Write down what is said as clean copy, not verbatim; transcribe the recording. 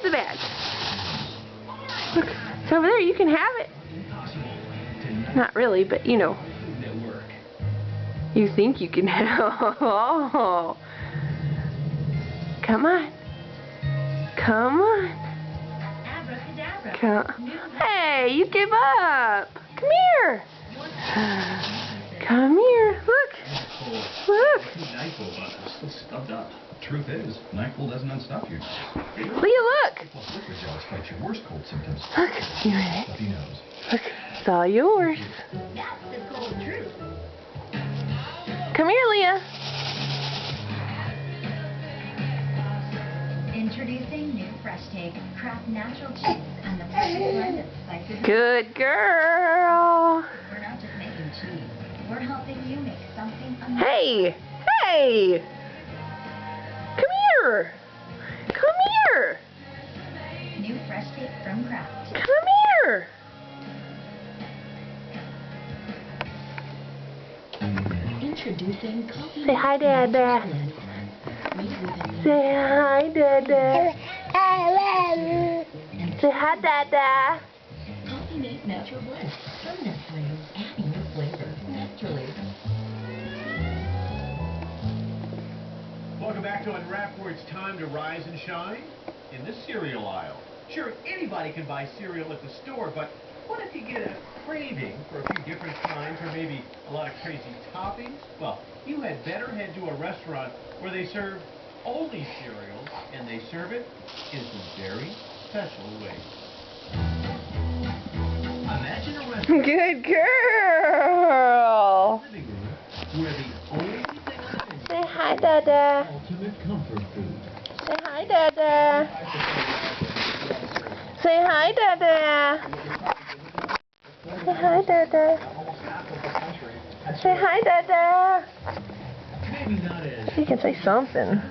the bag. Look, it's over there. You can have it. Not really, but you know. You think you can have. Oh. Come on. Come on. Hey, you give up. Come here. Come here. Look. Look. Truth is, NyQuil doesn't unstuff you. Leah, look. Liquid gels fight your worst cold symptoms. Look. You ready? Stuffy nose. Look. It's all yours. That's the cold truth. Come here, Leah. Introducing new Fresh Take, Kraft Natural Cheese and the perfect blend of spices. Good girl. We're not just making cheese. We're helping you make something amazing. Hey. Hey. Come here. Come here. New Fresh Take from Kraft. Come here. Introducing coffee. Say hi, Dada. Say hi, Dada. Say hi, Dada. Coffee made natural blend. Permanent flavor, adding new flavor naturally. Welcome back to Unwrapped, where it's time to rise and shine in the cereal aisle. Sure, anybody can buy cereal at the store, but what if you get a craving for a few different kinds or maybe a lot of crazy toppings? Well, you had better head to a restaurant where they serve only cereals, and they serve it in some very special ways. Imagine a restaurant. Good girl. Living room where the only thing on the menu Say hi, Dada. ultimate comfort food. Say hi, Dada. Say hi, Dada. Say hi, Dada. Say hi, Dada. Maybe not as You can say something.